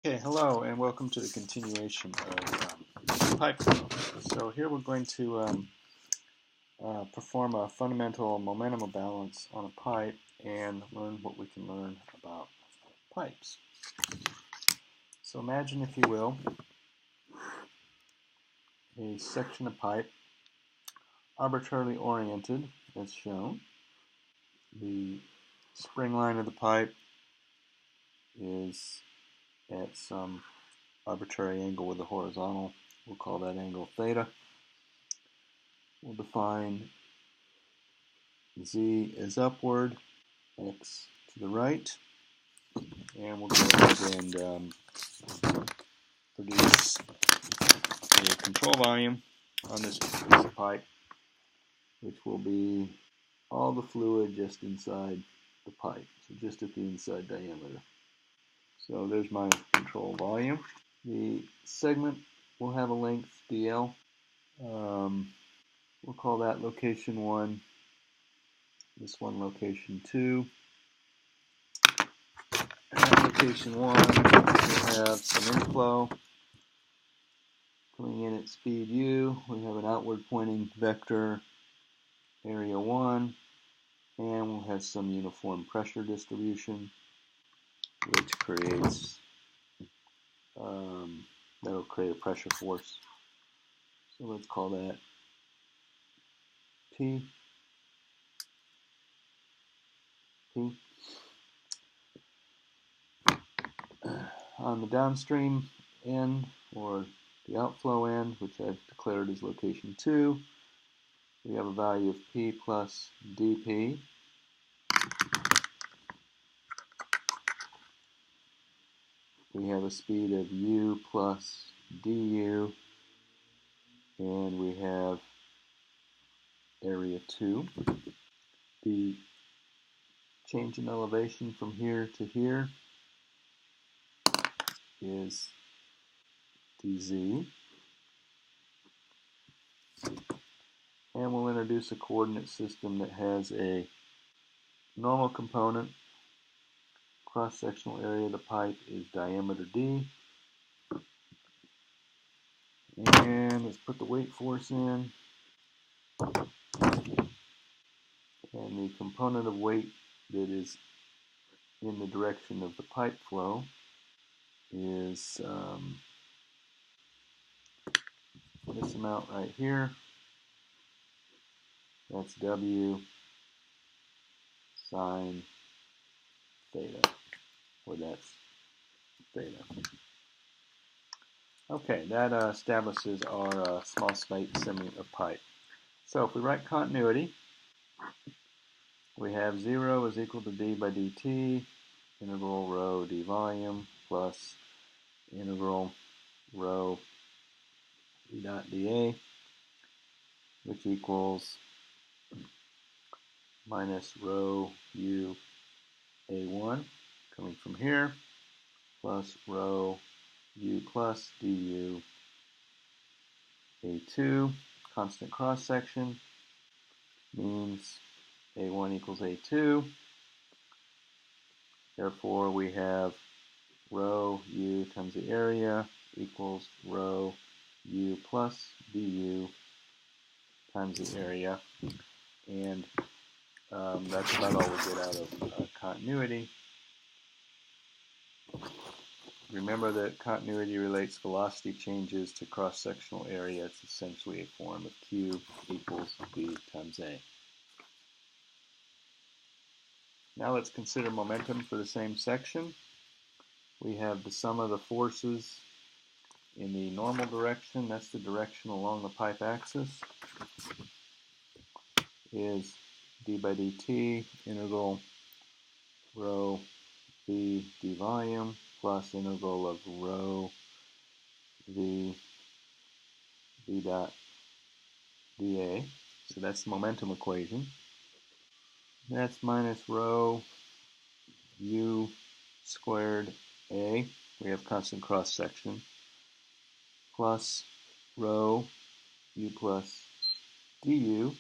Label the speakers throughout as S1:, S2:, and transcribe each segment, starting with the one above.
S1: Okay, hello and welcome to the continuation of pipe flow. So here we're going to perform a fundamental momentum balance on a pipe and learn what we can learn about pipes. So imagine, if you will, a section of pipe arbitrarily oriented as shown. The spring line of the pipe is at some arbitrary angle with the horizontal. We'll call that angle theta. We'll define Z as upward, X to the right, and we'll go ahead and produce a control volume on this piece of pipe, which will be all the fluid just inside the pipe, so just at the inside diameter. So there's my control volume. The segment will have a length dl. We'll call that location 1, this one location 2. At location 1, we'll have some inflow coming in at speed u. We have an outward pointing vector, area 1, and we'll have some uniform pressure distribution, which creates, that'll create a pressure force. So let's call that P. On the downstream end, or the outflow end, which I've declared as location 2, we have a value of P plus dP. We have a speed of U plus du, and we have area 2. The change in elevation from here to here is dz. And we'll introduce a coordinate system that has a normal component. Cross-sectional area of the pipe is diameter d. And let's put the weight force in. And the component of weight that is in the direction of the pipe flow is this amount right here. That's W sine theta, or that's theta. Okay, that establishes our small space segment of pipe. So if we write continuity, we have 0 is equal to d by dt, integral rho d volume, plus integral rho e dot dA, which equals minus rho u a1 coming from here, plus rho u plus du a2, constant cross section, means a1 equals a2. Therefore, we have rho u times the area equals rho u plus du times the area, and that's about all we get out of continuity. Remember that continuity relates velocity changes to cross-sectional area. It's essentially a form of Q equals V times A. Now let's consider momentum for the same section. We have the sum of the forces in the normal direction, that's the direction along the pipe axis, is d by dt integral rho v d volume plus integral of rho v dot dA. So that's the momentum equation. That's minus rho u squared A. We have constant cross section, plus rho u plus du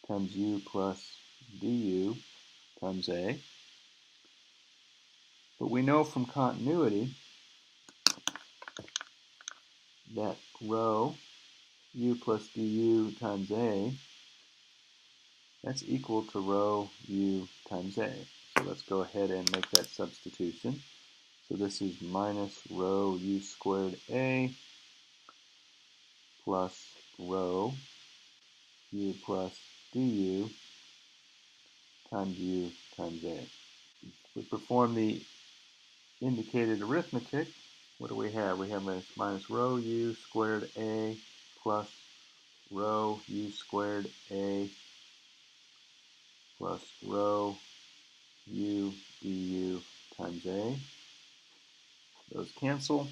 S1: times u plus du times A. But we know from continuity that rho u plus du times A, that's equal to rho u times A. So let's go ahead and make that substitution. So this is minus rho u squared A plus rho u plus du times u times A. We perform the indicated arithmetic. What do we have? We have minus rho u squared A plus rho u squared A plus rho u du times A. Those cancel,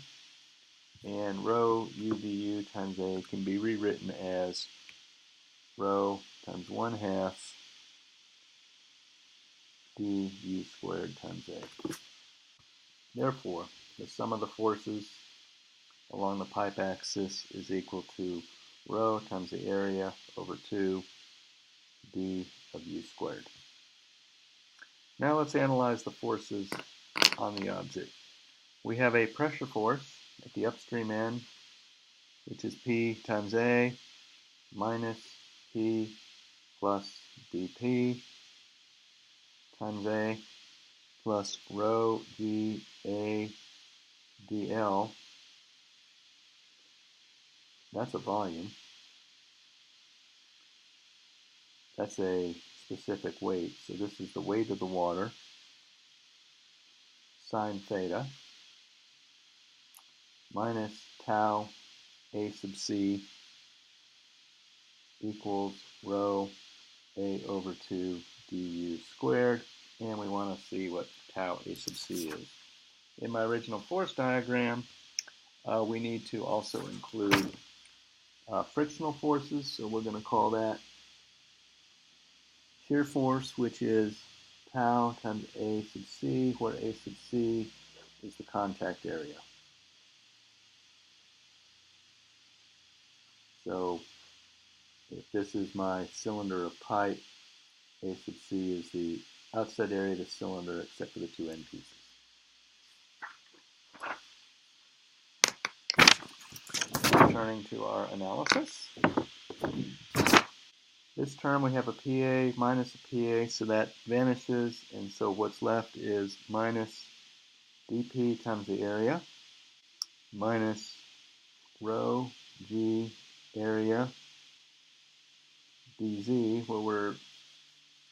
S1: and rho u du times A can be rewritten as rho times 1/2 du squared times A. Therefore, the sum of the forces along the pipe axis is equal to rho times the area over 2 d of u squared. Now let's analyze the forces on the object. We have a pressure force at the upstream end, which is P times A minus P plus dP times A plus rho g A dl. That's a volume. That's a specific weight. So this is the weight of the water, sine theta, minus tau A sub c equals rho A over 2 du squared, and we want to see what tau A sub c is. In my original force diagram, we need to also include frictional forces, so we're going to call that shear force, which is tau times A sub c, where A sub c is the contact area. So if this is my cylinder of pipe, A sub c is the outside area of the cylinder except for the two end pieces. Turning to our analysis. This term we have a PA minus a PA, so that vanishes, and so what's left is minus dP times the area minus rho g area dz, where we're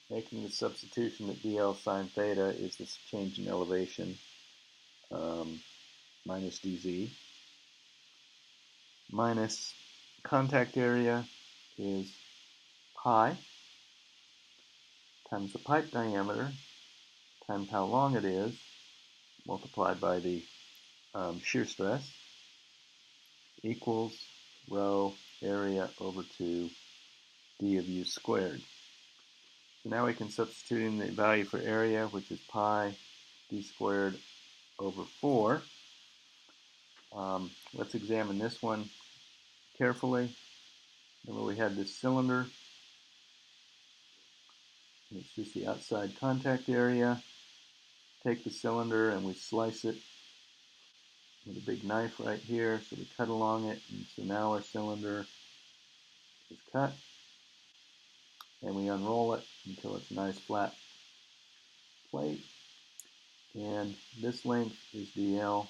S1: making the substitution that dl sine theta is this change in elevation, minus dz, minus contact area is pi times the pipe diameter times how long it is multiplied by the shear stress equals rho area over 2 d of u squared. So now we can substitute in the value for area, which is pi d squared over 4. Let's examine this one carefully. Remember, we had this cylinder. It's just the outside contact area. Take the cylinder and we slice it with a big knife right here. So we cut along it, and so now our cylinder is cut. And we unroll it until it's a nice flat plate. And this length is dl.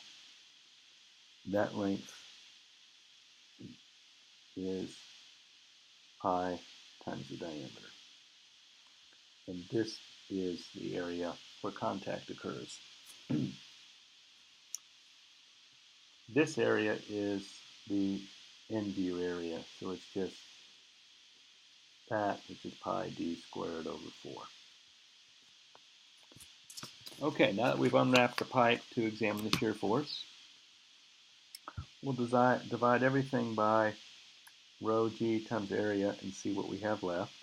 S1: That length is pi times the diameter. And this is the area where contact occurs. This area is the end view area, so it's just that, which is pi d squared over 4. Okay, now that we've unwrapped the pipe to examine the shear force, we'll divide everything by rho g times area and see what we have left.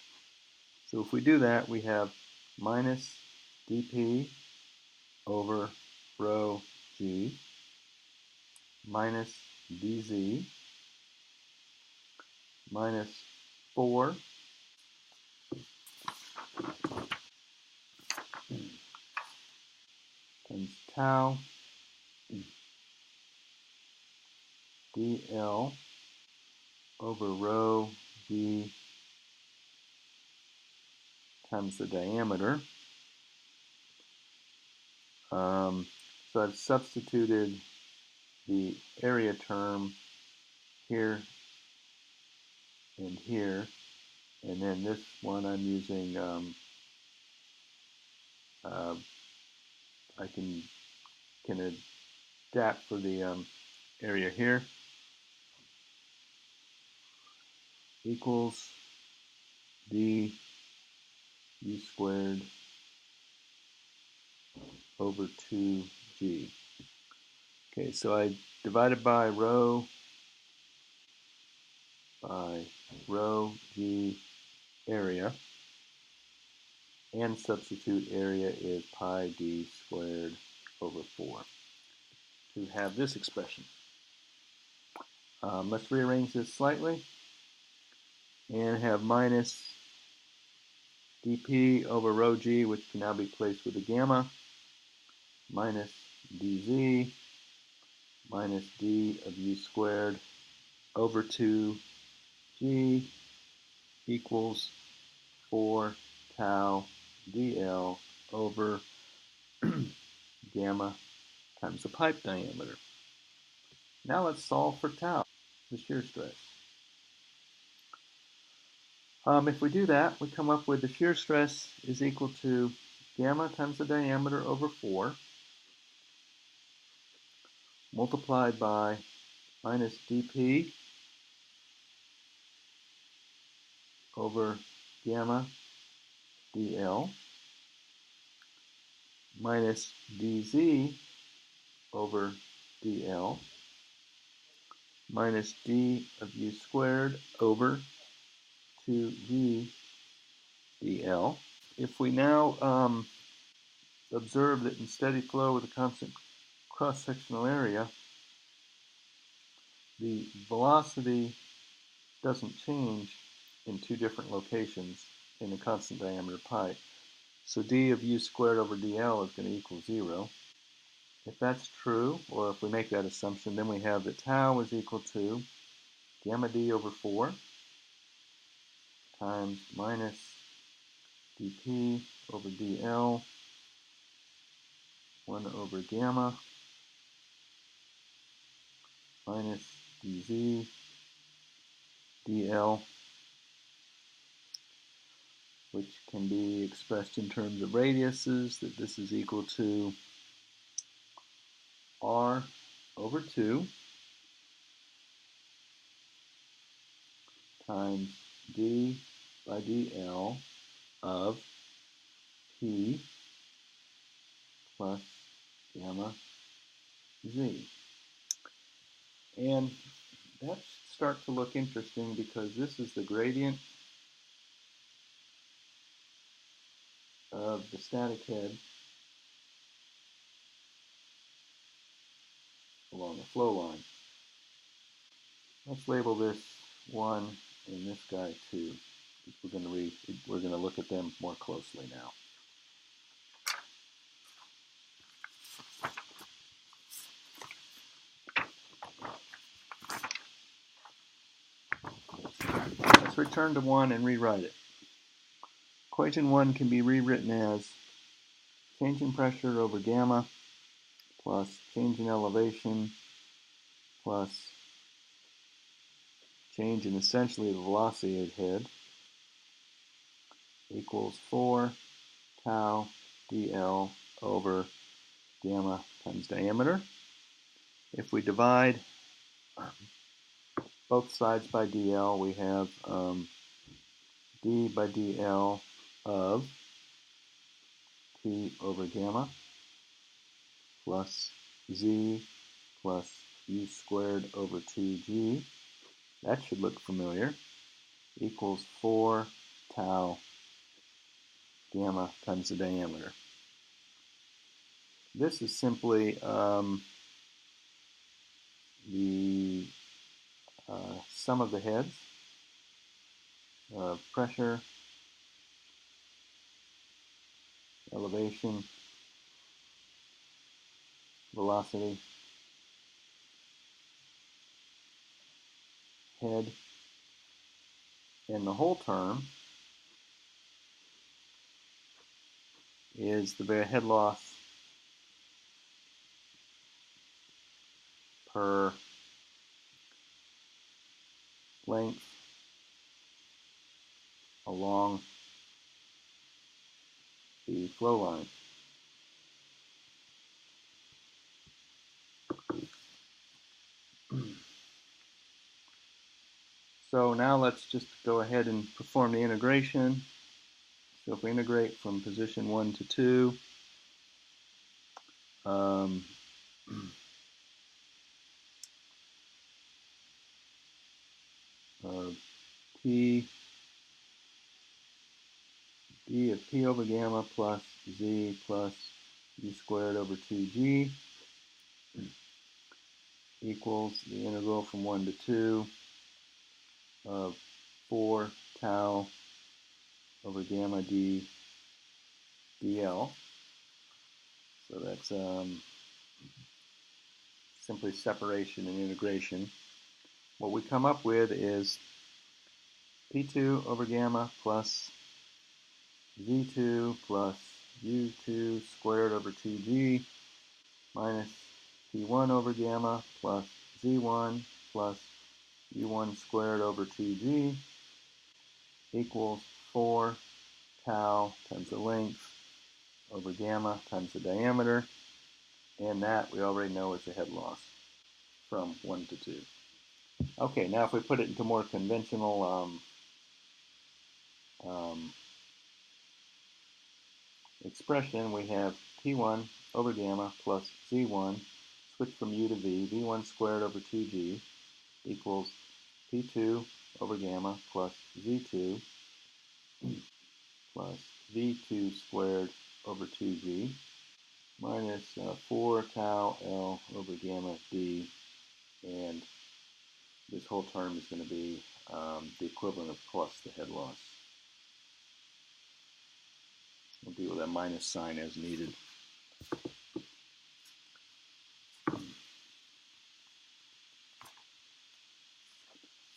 S1: So if we do that, we have minus dP over rho g minus dz minus 4 times tau dl over rho g times the diameter. So I've substituted the area term here and here, and then this one I'm using, I can adapt for the area here, equals d u squared over 2g. Okay, so I divided by rho g area, and substitute area is pi d squared over 4 to have this expression. Let's rearrange this slightly and have minus dp over rho g, which can now be placed with a gamma, minus dz minus d of u squared over 2g equals 4 tau dl over gamma times the pipe diameter. Now let's solve for tau, the shear stress. If we do that, we come up with the shear stress is equal to gamma times the diameter over 4 multiplied by minus dp over gamma dl minus dz over dl minus d of u squared over 2g dl. If we now observe that in steady flow with a constant cross-sectional area, the velocity doesn't change in two different locations in a constant diameter pipe. So d of u squared over dl is going to equal 0. If that's true, or if we make that assumption, then we have that tau is equal to gamma d over 4 times minus dp over dl 1 over gamma minus dz dl, which can be expressed in terms of radiuses, that this is equal to r over 2 times d by dl of p plus gamma z. And that should start to look interesting because this is the gradient of the static head along the flow line. Let's label this 1 and this guy 2. We're going to look at them more closely now. Let's return to 1 and rewrite it. Equation 1 can be rewritten as change in pressure over gamma plus change in elevation plus change in essentially the velocity of the head equals 4 tau dl over gamma times diameter. If we divide both sides by dl, we have d by dl of p over gamma plus z plus u squared over 2g. That should look familiar. Equals 4 tau gamma times the diameter. This is simply the sum of the heads of pressure, elevation, velocity, head, and the whole term is the bare head loss per length along the flow line. So now let's just go ahead and perform the integration. So if we integrate from position 1 to 2, P d of P over gamma plus Z plus U squared over 2G equals the integral from 1 to 2 of 4 tau over gamma d dl. So that's simply separation and integration. What we come up with is P2 over gamma plus Z2 plus U2 squared over 2G minus P1 over gamma plus Z1 plus U1 squared over 2G equals 4 tau times the length over gamma times the diameter, and that we already know is the head loss from 1 to 2. Okay, now if we put it into more conventional expression, we have P1 over gamma plus Z1, switch from U to V, V1 squared over 2G equals P2 over gamma plus Z2 plus V2 squared over 2G minus 4 tau L over gamma D, and this whole term is going to be the equivalent of plus the head loss. We'll deal with that minus sign as needed.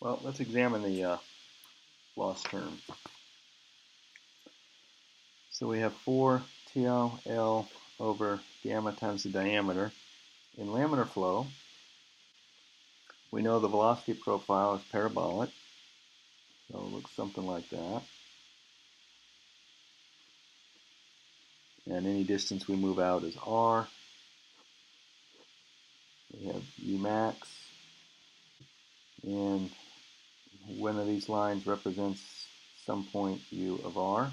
S1: Well, let's examine the loss term. So we have 4 tau L over gamma times the diameter. In laminar flow, we know the velocity profile is parabolic, so it looks something like that. And any distance we move out is r. We have U max, and one of these lines represents some point U of r.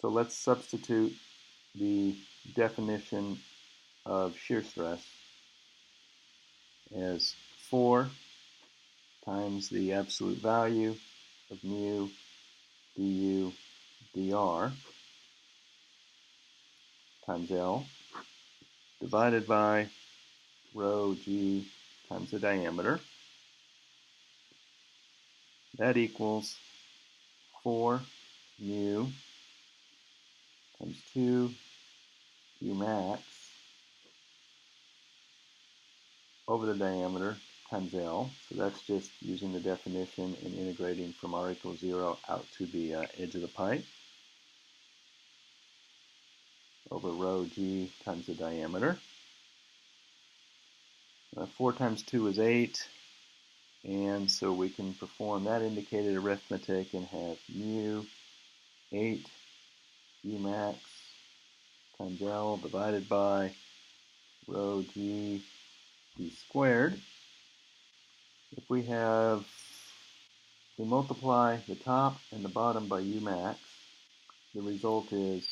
S1: So let's substitute the definition of shear stress as 4 times the absolute value of mu du dr times L divided by rho g times the diameter. That equals 4 mu times 2 U max over the diameter times L. So that's just using the definition and integrating from r equals 0 out to the edge of the pipe over rho g times the diameter. 4 times 2 is 8, and so we can perform that indicated arithmetic and have mu 8 U max times L divided by rho g d squared. If we multiply the top and the bottom by U max, the result is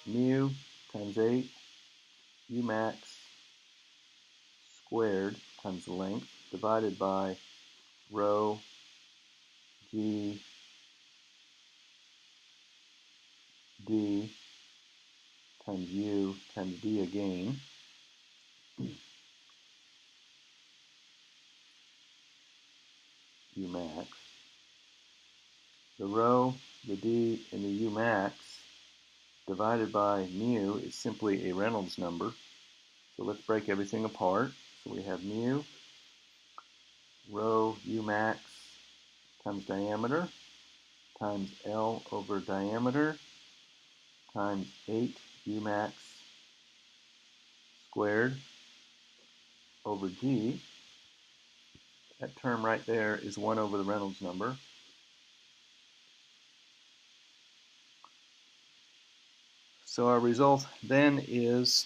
S1: mu times 8 U max squared times the length divided by rho g d times U times d again. U max. The rho, the d, and the U max divided by mu is simply a Reynolds number. So let's break everything apart. So we have mu rho u max times diameter times L over diameter times 8 u max squared over G. That term right there is 1 over the Reynolds number. So our result then is,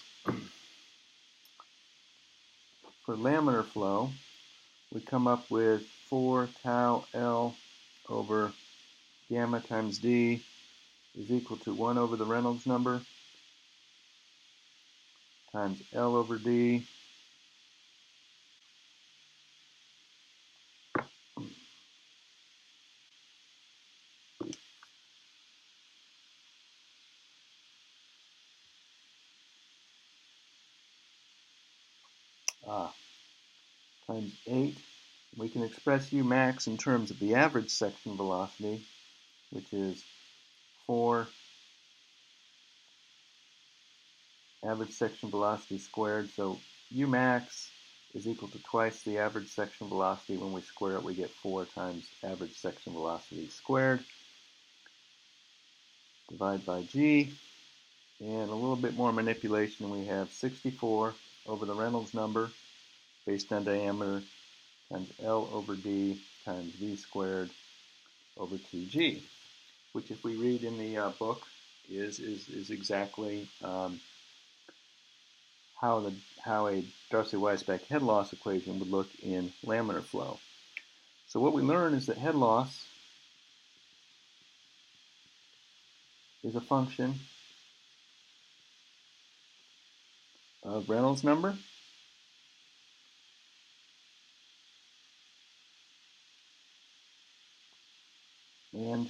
S1: for laminar flow, we come up with 4 tau L over gamma times D is equal to 1 over the Reynolds number times L over D times 8. We can express U max in terms of the average section velocity, which is 4 average section velocity squared. So U max is equal to twice the average section velocity. When we square it, we get 4 times average section velocity squared. Divide by G. And a little bit more manipulation. We have 64 over the Reynolds number based on diameter times L over D times V squared over 2G, which if we read in the book is exactly how a Darcy-Weisbach head loss equation would look in laminar flow. So what we learn is that head loss is a function of Reynolds number and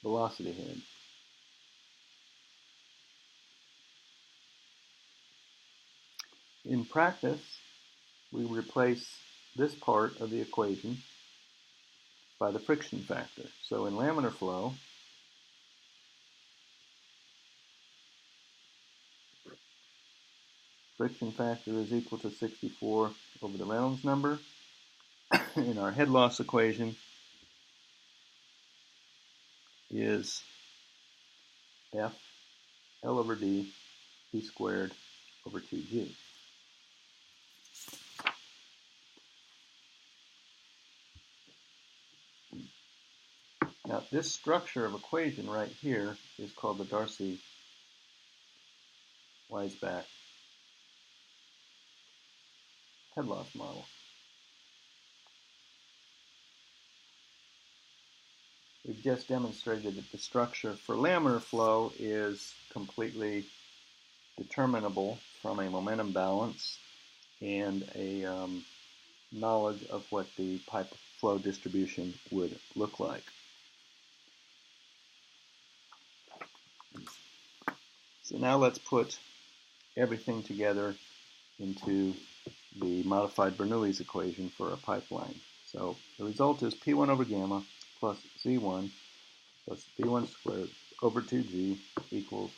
S1: velocity head. In practice, we replace this part of the equation by the friction factor. So in laminar flow, friction factor is equal to 64 over the Reynolds number. In our head loss equation is F L over D V squared over 2G. Now this structure of equation right here is called the Darcy-Weisbach head loss model. We've just demonstrated that the structure for laminar flow is completely determinable from a momentum balance and a knowledge of what the pipe flow distribution would look like. So now let's put everything together into the modified Bernoulli's equation for a pipeline. So the result is P1 over gamma plus Z1 plus V1 squared over 2G equals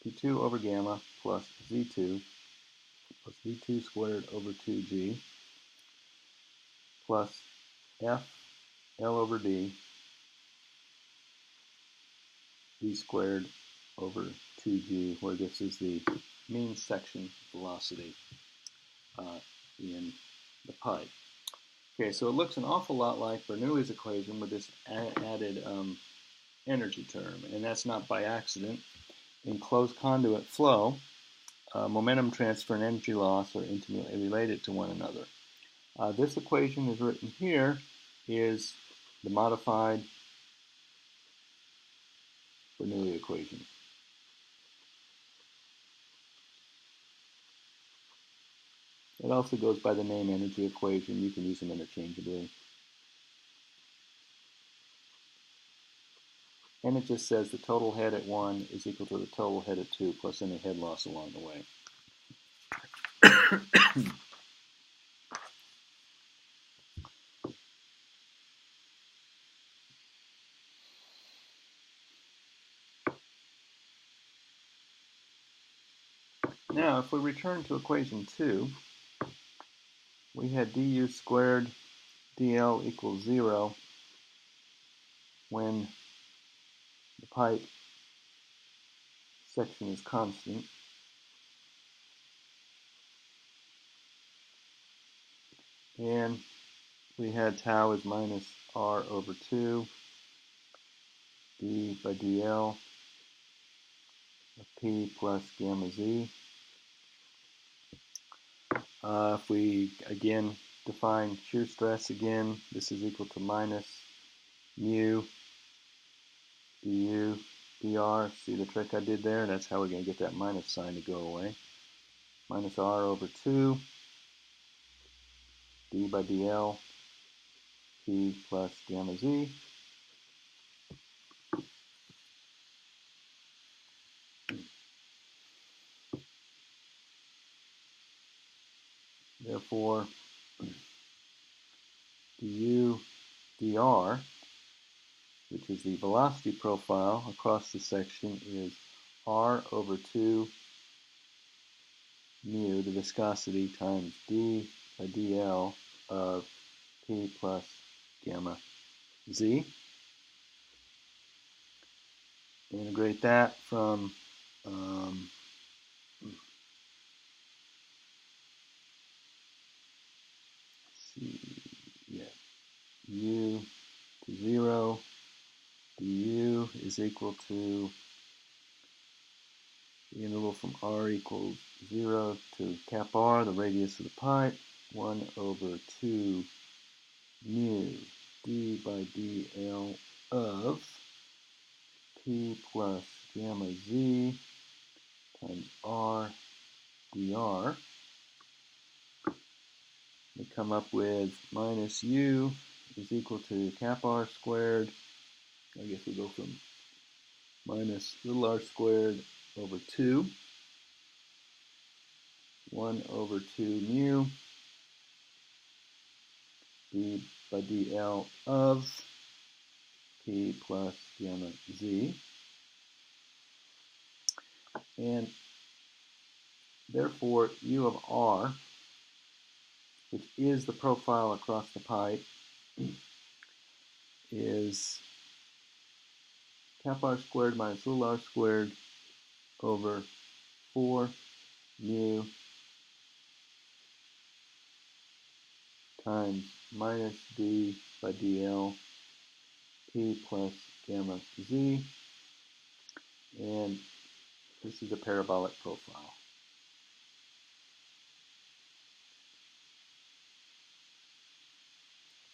S1: P2 over gamma plus Z2 plus V2 squared over 2G plus F L over D V squared over 2G, where this is the mean section velocity in the pipe. Okay, so it looks an awful lot like Bernoulli's equation with this added energy term, and that's not by accident. In closed conduit flow, momentum transfer and energy loss are intimately related to one another. This equation is written here is the modified Bernoulli equation. It also goes by the name energy equation. You can use them interchangeably. And it just says the total head at 1 is equal to the total head at 2 plus any head loss along the way. Now, if we return to equation 2, we had du squared dl equals 0 when the pipe section is constant. And we had tau is minus r over 2 d by dl of p plus gamma z. If we again define shear stress again, this is equal to minus mu du dr. See the trick I did there? That's how we're going to get that minus sign to go away. Minus r over 2 d by dl p plus gamma z. Therefore, du dr, which is the velocity profile across the section, is r over 2 mu, the viscosity, times d by dl of p plus gamma z. Integrate that from u to 0, du is equal to the interval from r equals 0 to cap r, the radius of the pipe, 1 over 2 mu d by dl of p plus gamma z times r dr. We come up with minus u is equal to cap r squared. I guess we go from minus little r squared over 2, 1 over 2 mu d by dl of p plus gamma z. And therefore, u of r, which is the profile across the pipe, is cap r squared minus little r squared over 4 mu times minus d by dl p plus gamma z, and this is a parabolic profile.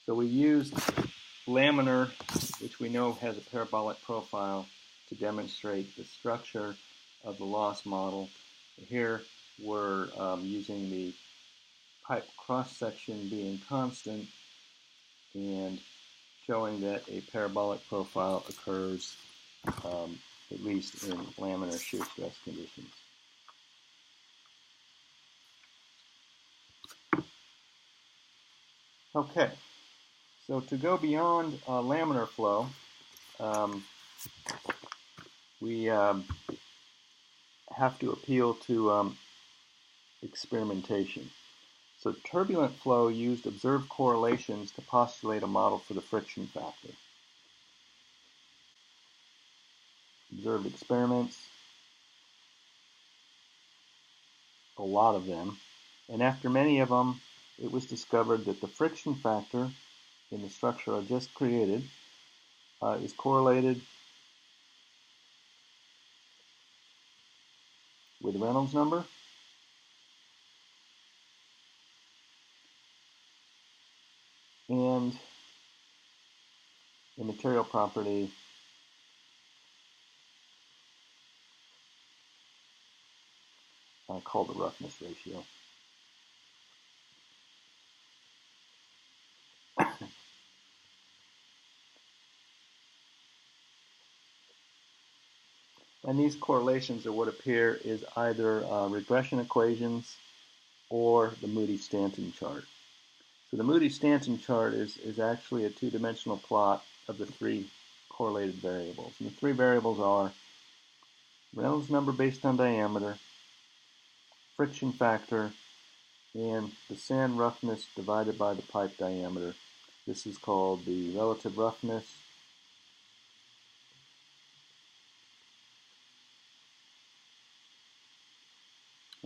S1: So we used laminar, which we know has a parabolic profile, to demonstrate the structure of the loss model. Here we're using the pipe cross-section being constant and showing that a parabolic profile occurs at least in laminar shear stress conditions. Okay, so to go beyond laminar flow, we have to appeal to experimentation. So turbulent flow used observed correlations to postulate a model for the friction factor. Observed experiments, a lot of them, and after many of them, it was discovered that the friction factor in the structure I just created is correlated with Reynolds number and a material property called the roughness ratio. And these correlations are what appear is either regression equations or the Moody-Stanton chart. So the Moody-Stanton chart is actually a two-dimensional plot of the three correlated variables. And the three variables are Reynolds number based on diameter, friction factor, and the sand roughness divided by the pipe diameter. This is called the relative roughness.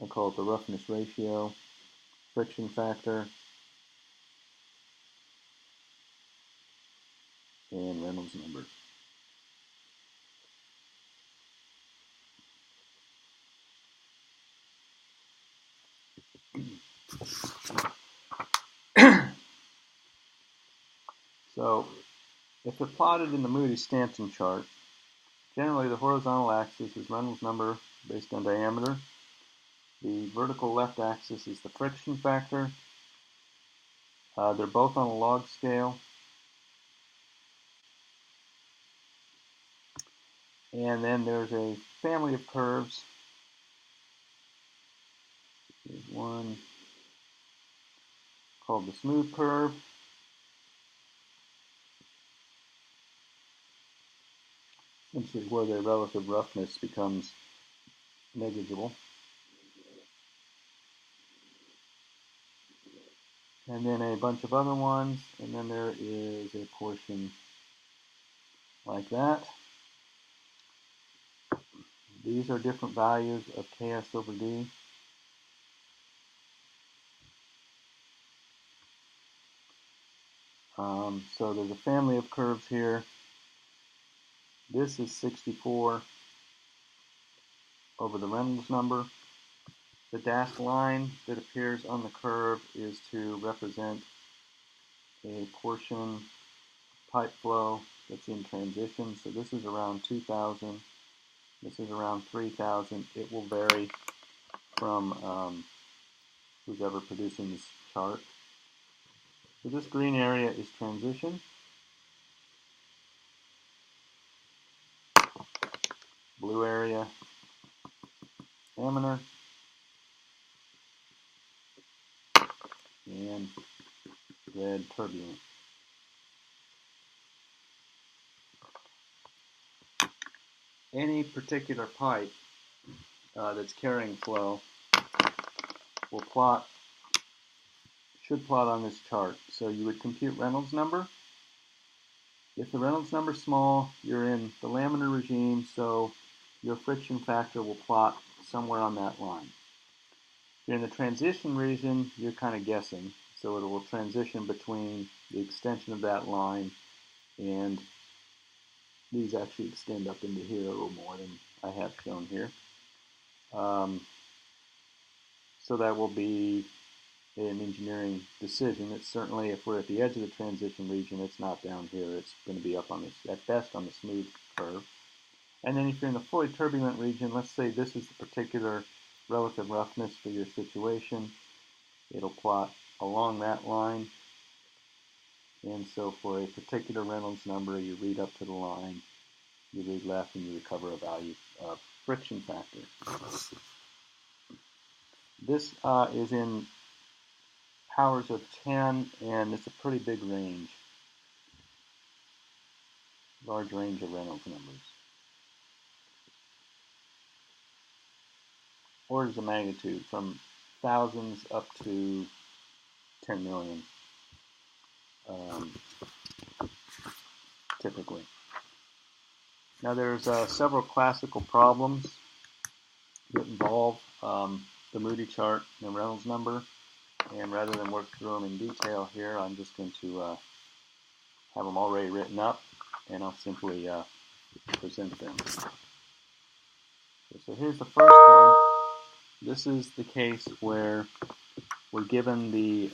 S1: I call it the roughness ratio, friction factor, and Reynolds number. So, if it plotted in the Moody Stanton chart, generally the horizontal axis is Reynolds number based on diameter. The vertical left axis is the friction factor. They're both on a log scale. And then there's a family of curves. There's one called the smooth curve. Essentially where the relative roughness becomes negligible. And then a bunch of other ones, and then there is a portion like that. These are different values of Ks over D. So there's a family of curves here. This is 64 over the Reynolds number. The dashed line that appears on the curve is to represent a portion pipe flow that's in transition. So this is around 2,000. This is around 3,000. It will vary from who's ever producing this chart. So this green area is transition. Blue area, laminar. And red, turbulent. Any particular pipe that's carrying flow will should plot on this chart. So you would compute Reynolds number. If the Reynolds number is small, you're in the laminar regime, so your friction factor will plot somewhere on that line. If you're in the transition region, you're kind of guessing. So it will transition between the extension of that line, and these actually extend up into here a little more than I have shown here. So that will be an engineering decision. It's certainly, if we're at the edge of the transition region, it's not down here. It's going to be up on this, at best, on the smooth curve. And then if you're in the fully turbulent region, let's say this is the particular relative roughness for your situation. It'll plot along that line. And so for a particular Reynolds number, you read up to the line, you read left, and you recover a value of friction factor. This is in powers of 10, and it's a pretty big range. Large range of Reynolds numbers. Orders of magnitude from thousands up to 10 million, typically. Now there's several classical problems that involve the Moody chart and the Reynolds number, and rather than work through them in detail here, I'm just going to have them already written up, and I'll simply present them. So here's the first one. This is the case where we're given the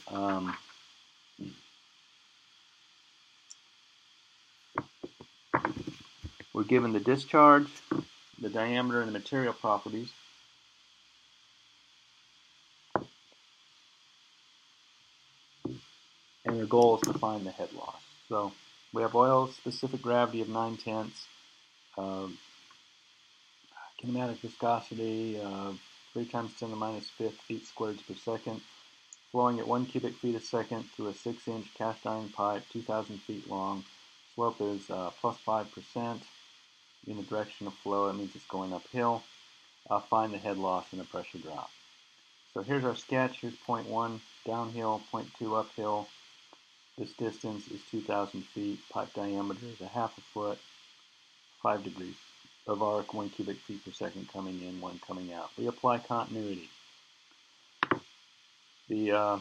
S1: discharge, the diameter, and the material properties. And your goal is to find the head loss. So we have oil specific gravity of 9/10, kinematic viscosity of 3 times 10 to the minus 5 feet squared per second, flowing at 1 cubic feet a second through a 6-inch cast iron pipe, 2,000 feet long. Slope is plus 5% in the direction of flow. That means it's going uphill. Find the head loss and the pressure drop. So here's our sketch. Here's point 1 downhill, point 2 uphill. This distance is 2,000 feet. Pipe diameter is a half a foot. 5 degrees of arc, 1 cubic feet per second coming in, 1 coming out. We apply continuity. The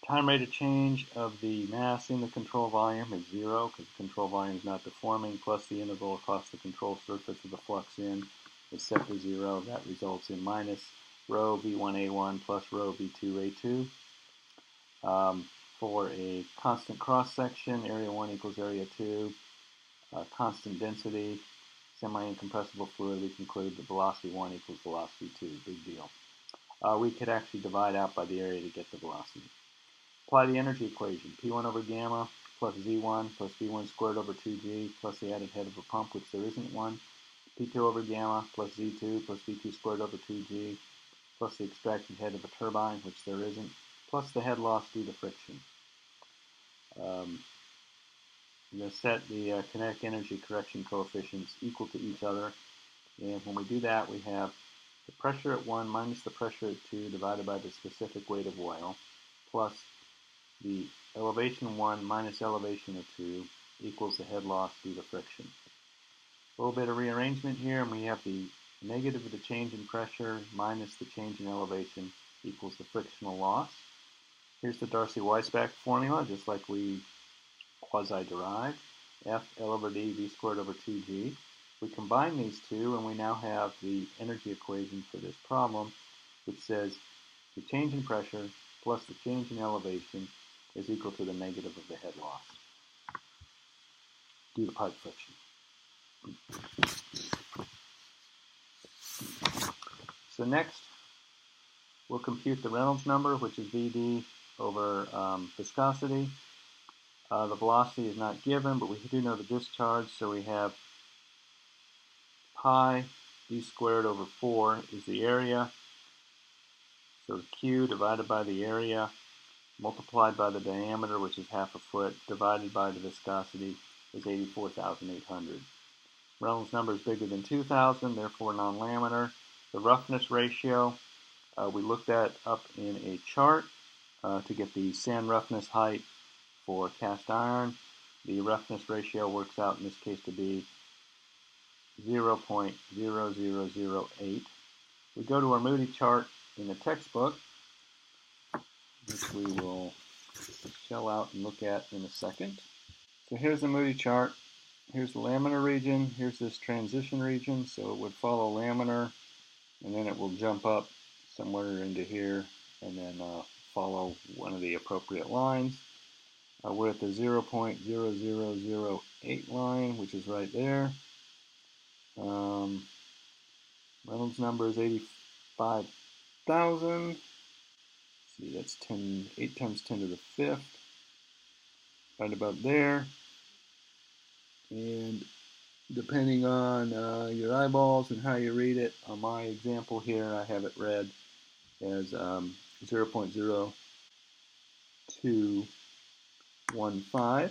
S1: time rate of change of the mass in the control volume is 0 because the control volume is not deforming, plus the interval across the control surface of the flux in is set to 0. That results in minus rho V1A1 plus rho V2A2. For a constant cross-section, area 1 equals area 2. Constant density, semi-incompressible fluid, we conclude that velocity 1 equals velocity 2. Big deal. We could actually divide out by the area to get the velocity. Apply the energy equation. P1 over gamma plus Z1 plus V1 squared over 2G plus the added head of a pump, which there isn't one. P2 over gamma plus Z2 plus V2 squared over 2G plus the extracted head of a turbine, which there isn't, plus the head loss due to friction. I'm going to set the kinetic energy correction coefficients equal to each other. And when we do that, we have the pressure at 1 minus the pressure at 2 divided by the specific weight of oil, plus the elevation 1 minus elevation of 2 equals the head loss due to friction. A little bit of rearrangement here, and we have the negative of the change in pressure minus the change in elevation equals the frictional loss. Here's the Darcy-Weisbach formula, just like we quasi-derived. F L over D V squared over 2G. We combine these two, and we now have the energy equation for this problem, which says the change in pressure plus the change in elevation is equal to the negative of the head loss due to pipe friction. So next, we'll compute the Reynolds number, which is Vd over viscosity. The velocity is not given, but we do know the discharge, so we have pi d squared over 4 is the area. So Q divided by the area multiplied by the diameter, which is half a foot, divided by the viscosity is 84,800. Reynolds number is bigger than 2,000, therefore non-laminar. The roughness ratio, we looked that up in a chart to get the sand roughness height for cast iron. The roughness ratio works out in this case to be 0.0008. We go to our Moody chart in the textbook, which we will shell out and look at in a second. So here's the Moody chart. Here's the laminar region. Here's this transition region. So it would follow laminar, and then it will jump up somewhere into here, and then follow one of the appropriate lines. We're at the 0.0008 line, which is right there. Reynolds number is 85,000. See, that's 8 times 10 to the 5th. Right about there. And depending on your eyeballs and how you read it, on my example here, I have it read as 0.0215.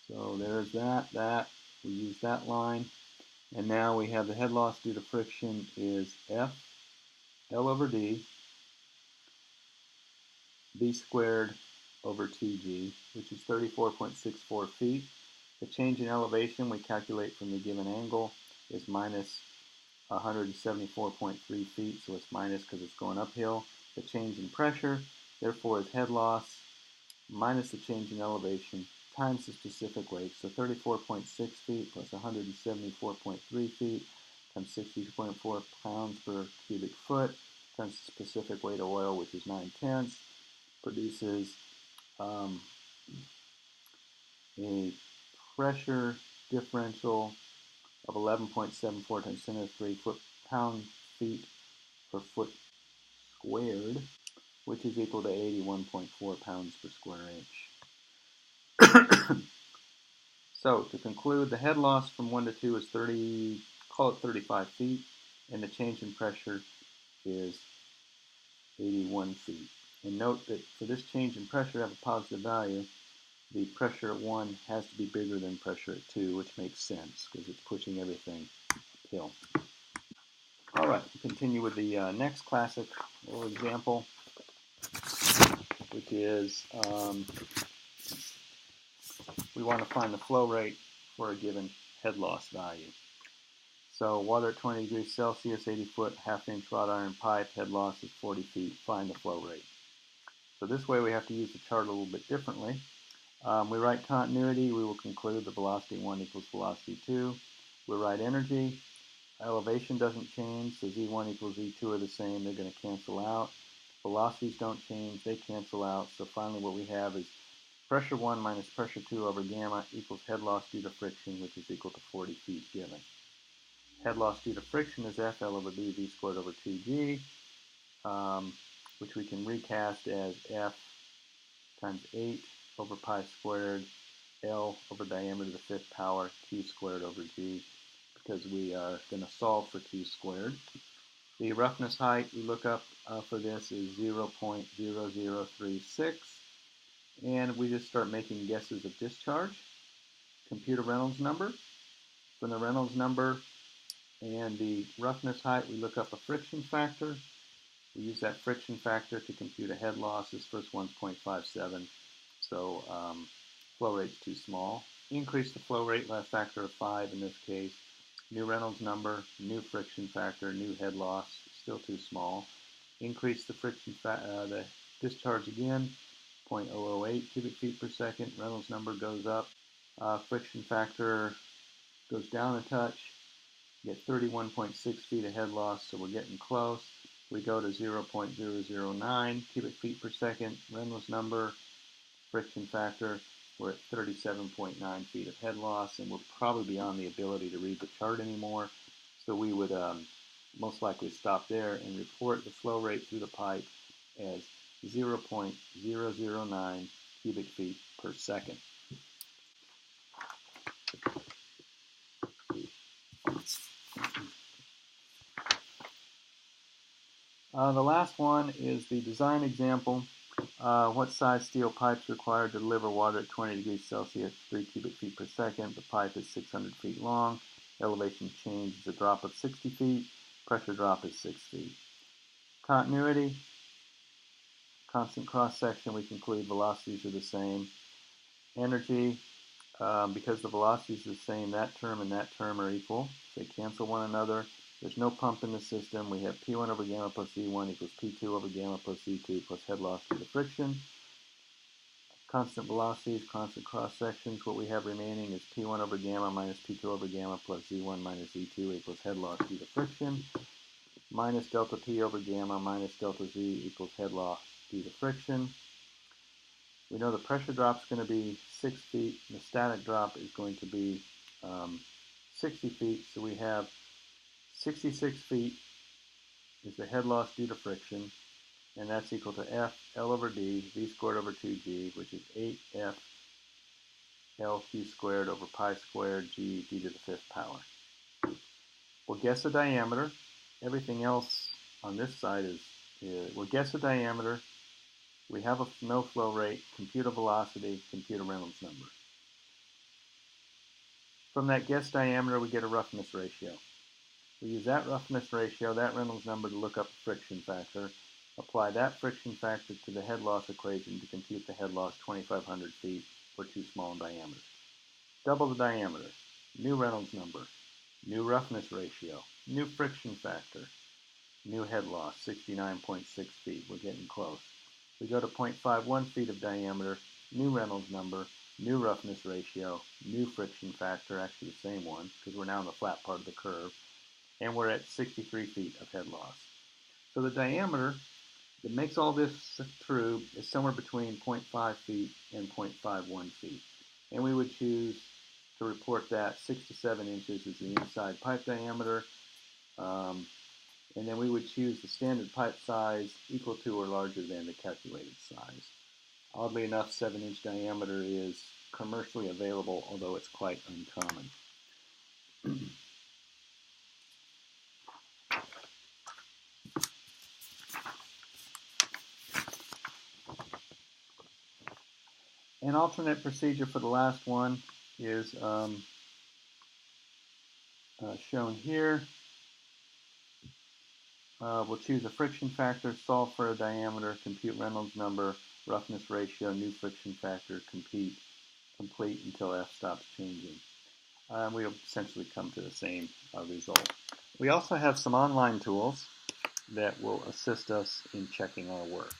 S1: So there's that. We use that line. And now we have the head loss due to friction is F L over D V squared over 2G, which is 34.64 feet. The change in elevation we calculate from the given angle is minus 174.3 feet, so it's minus because it's going uphill. The change in pressure, therefore, is head loss minus the change in elevation times the specific weight. So 34.6 feet plus 174.3 feet times 60.4 pounds per cubic foot times the specific weight of oil, which is 9/10, produces a pressure differential of 11.74 times 10 to the 3 pound-feet per foot squared, which is equal to 81.4 pounds per square inch. So, to conclude, the head loss from 1 to 2 is 35 feet, and the change in pressure is 81 feet. And note that for this change in pressure to have a positive value, the pressure at 1 has to be bigger than pressure at 2, which makes sense because it's pushing everything uphill. All right, we'll continue with the next classic little example, which is we want to find the flow rate for a given head loss value. So water at 20 degrees Celsius, 80 foot, half-inch wrought iron pipe, head loss is 40 feet, find the flow rate. So this way we have to use the chart a little bit differently. We write continuity, we will conclude that velocity 1 equals velocity 2. We write energy, elevation doesn't change, so z1 equals z2 are the same, they're going to cancel out. Velocities don't change, they cancel out, so finally what we have is pressure 1 minus pressure 2 over gamma equals head loss due to friction, which is equal to 40 feet given. Head loss due to friction is F L over B V squared over 2G, which we can recast as F times 8 over pi squared L over diameter to the 5th power Q squared over G, because we are going to solve for Q squared. The roughness height we look up for this is 0.0036, and we just start making guesses of discharge. Compute a Reynolds number. From the Reynolds number and the roughness height, we look up a friction factor. We use that friction factor to compute a head loss. This first one's 0.57, so flow rate's too small. Increase the flow rate by a factor of 5 in this case. New Reynolds number, new friction factor, new head loss, still too small. Increase the the discharge again, 0.008 cubic feet per second. Reynolds number goes up. Friction factor goes down a touch. Get 31.6 feet of head loss, so we're getting close. We go to 0.009 cubic feet per second. Reynolds number, friction factor, we're at 37.9 feet of head loss, and we're probably beyond the ability to read the chart anymore. So we would most likely stop there and report the flow rate through the pipe as 0.009 cubic feet per second. The last one is the design example. What size steel pipe is required to deliver water at 20 degrees Celsius, 3 cubic feet per second? The pipe is 600 feet long. Elevation change is a drop of 60 feet. Pressure drop is 6 feet. Continuity, constant cross-section, we conclude velocities are the same. Energy, because the velocities are the same, that term and that term are equal. They cancel one another. There's no pump in the system. We have P1 over gamma plus Z1 equals P2 over gamma plus Z2 plus head loss due to friction. Constant velocities, constant cross-sections. What we have remaining is P1 over gamma minus P2 over gamma plus Z1 minus Z2 equals head loss due to friction. Minus delta P over gamma minus delta Z equals head loss due to friction. We know the pressure drop is going to be 6 feet. The static drop is going to be 60 feet. So we have 66 feet is the head loss due to friction, and that's equal to F L over D, V squared over 2G, which is 8F L Q squared over pi squared G D to the 5th power. We'll guess a diameter. Everything else on this side is we'll guess a diameter. We have a no flow rate, compute a velocity, compute a Reynolds number. From that guess diameter, we get a roughness ratio. We use that roughness ratio, that Reynolds number, to look up the friction factor. Apply that friction factor to the head loss equation to compute the head loss 2,500 feet or too small in diameter. Double the diameter, new Reynolds number, new roughness ratio, new friction factor, new head loss, 69.6 feet. We're getting close. We go to 0.51 feet of diameter, new Reynolds number, new roughness ratio, new friction factor, actually the same one because we're now in the flat part of the curve, and we're at 63 feet of head loss. So the diameter that makes all this true is somewhere between 0.5 feet and 0.51 feet. And we would choose to report that 6 to 7 inches is the inside pipe diameter. And then we would choose the standard pipe size equal to or larger than the calculated size. Oddly enough, 7-inch diameter is commercially available, although it's quite uncommon. An alternate procedure for the last one is shown here. We'll choose a friction factor, solve for a diameter, compute Reynolds number, roughness ratio, new friction factor, complete until F stops changing. We'll essentially come to the same result. We also have some online tools that will assist us in checking our work.